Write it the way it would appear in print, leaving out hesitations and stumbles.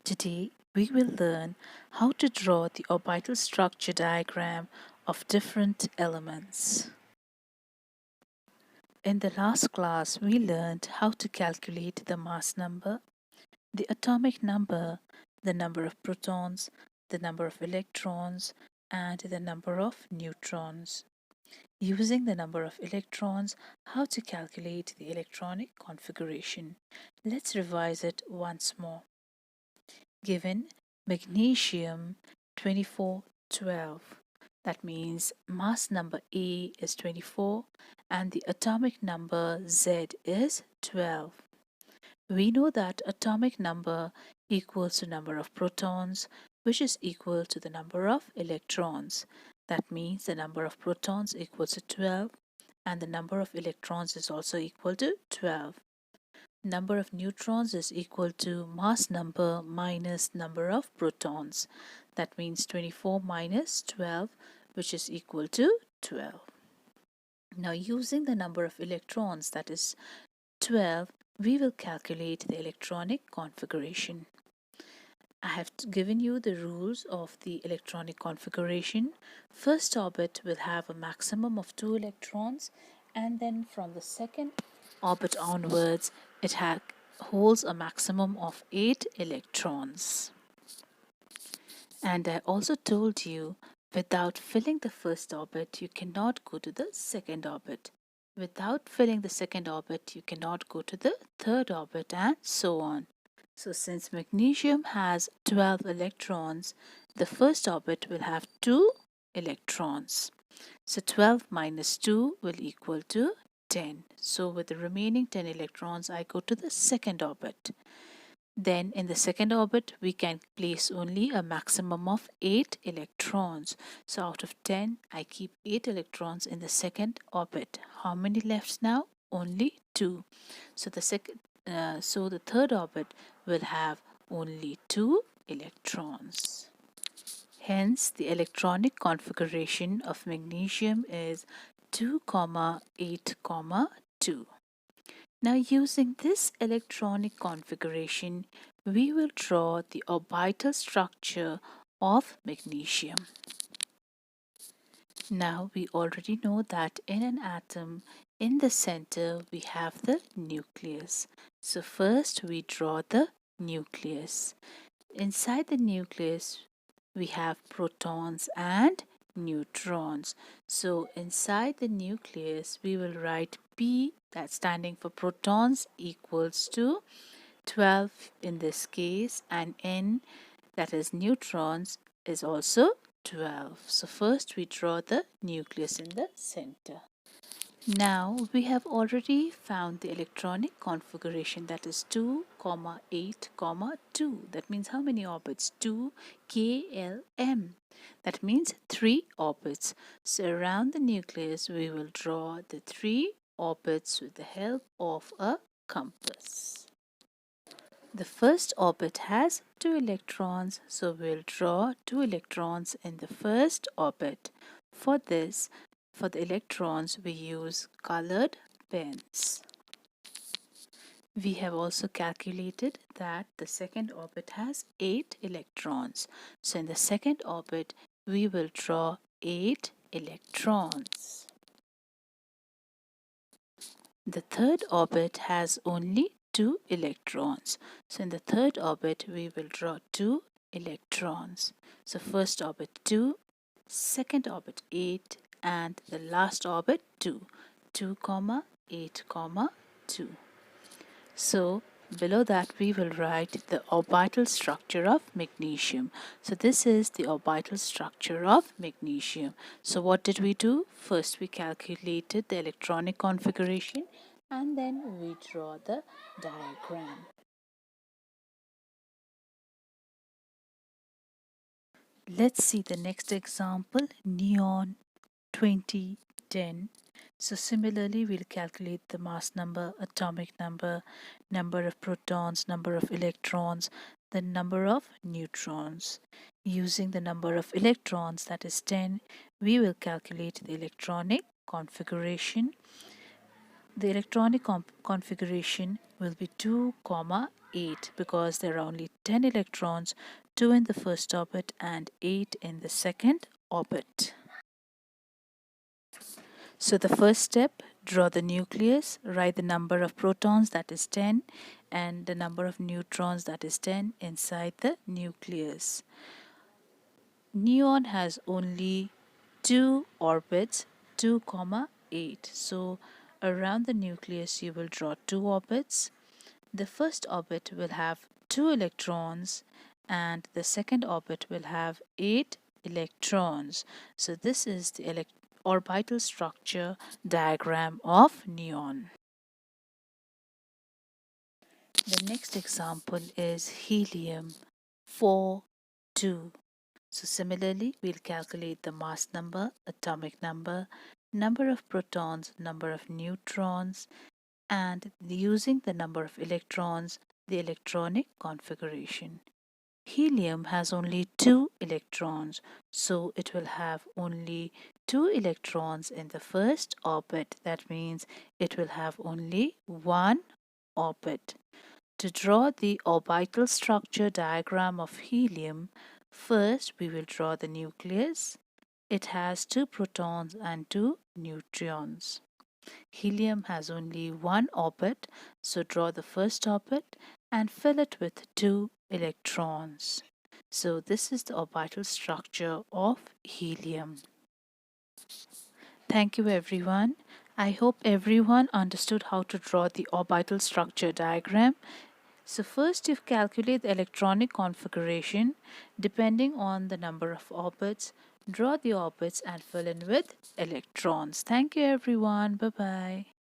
Today, we will learn how to draw the orbital structure diagram of different elements. In the last class, we learned how to calculate the mass number, the atomic number, the number of protons, the number of electrons, and the number of neutrons. Using the number of electrons, how to calculate the electronic configuration. Let's revise it once more. Given magnesium 2412, that means mass number A is 24 and the atomic number Z is 12. We know that atomic number equals to number of protons, which is equal to the number of electrons. That means the number of protons equals to 12 and the number of electrons is also equal to 12. Number of neutrons is equal to mass number minus number of protons. That means 24 minus 12, which is equal to 12. Now, using the number of electrons, that is 12, we will calculate the electronic configuration. I have given you the rules of the electronic configuration. First orbit will have a maximum of 2 electrons, and then from the second orbit onwards, it holds a maximum of 8 electrons. And I also told you, without filling the first orbit, you cannot go to the second orbit. Without filling the second orbit, you cannot go to the third orbit, and so on. So since magnesium has 12 electrons, the first orbit will have 2 electrons. So 12 minus 2 will equal to 10. So with the remaining 10 electrons, I go to the second orbit. Then in the second orbit, we can place only a maximum of 8 electrons. So out of 10, I keep 8 electrons in the second orbit. How many left now? Only 2. So the third orbit will have only 2 electrons. Hence, the electronic configuration of magnesium is 2, 8, 2. Now, using this electronic configuration, we will draw the orbital structure of magnesium. Now, we already know that in an atom, in the center, we have the nucleus. So first, we draw the nucleus. Inside the nucleus, we have protons and neutrons. So inside the nucleus, we will write P, that's standing for protons, equals to 12 in this case, and N, that is neutrons, is also 12. So first we draw the nucleus in the center. Now we have already found the electronic configuration, that is 2, 8, 2. That means how many orbits? 2 KLM. That means 3 orbits. So around the nucleus we will draw the 3 orbits with the help of a compass. The first orbit has 2 electrons, so we'll draw 2 electrons in the first orbit. For this, for the electrons, we use colored pens. We have also calculated that the second orbit has 8 electrons. So in the second orbit, we will draw 8 electrons. The third orbit has only 2 electrons. So in the third orbit, we will draw 2 electrons. So first orbit 2, second orbit 8, and the last orbit 2. 2, 8, 2. So below that we will write the orbital structure of magnesium. So this is the orbital structure of magnesium. So what did we do? First we calculated the electronic configuration and then we draw the diagram. Let's see the next example, neon 2010. So similarly, we'll calculate the mass number, atomic number, number of protons, number of electrons, the number of neutrons. Using the number of electrons, that is 10, we will calculate the electronic configuration. The electronic configuration will be 2, 8 because there are only 10 electrons, 2 in the first orbit and 8 in the second orbit. So the first step, draw the nucleus, write the number of protons, that is 10, and the number of neutrons, that is 10, inside the nucleus. Neon has only 2 orbits, 2, 8. So around the nucleus you will draw 2 orbits. The first orbit will have 2 electrons and the second orbit will have 8 electrons. So this is the orbital structure diagram of neon. The next example is helium 4, 2. So similarly, we'll calculate the mass number, atomic number, number of protons, number of neutrons, and using the number of electrons, the electronic configuration. Helium has only 2 electrons, so it will have only 2 electrons in the first orbit. That means it will have only one orbit. To draw the orbital structure diagram of helium, first we will draw the nucleus. It has 2 protons and 2 neutrons. Helium has only one orbit, so draw the first orbit and fill it with 2 electrons. So this is the orbital structure of helium. Thank you everyone. I hope everyone understood how to draw the orbital structure diagram. So first you calculate the electronic configuration depending on the number of orbits. Draw the orbits and fill in with electrons. Thank you everyone. Bye bye.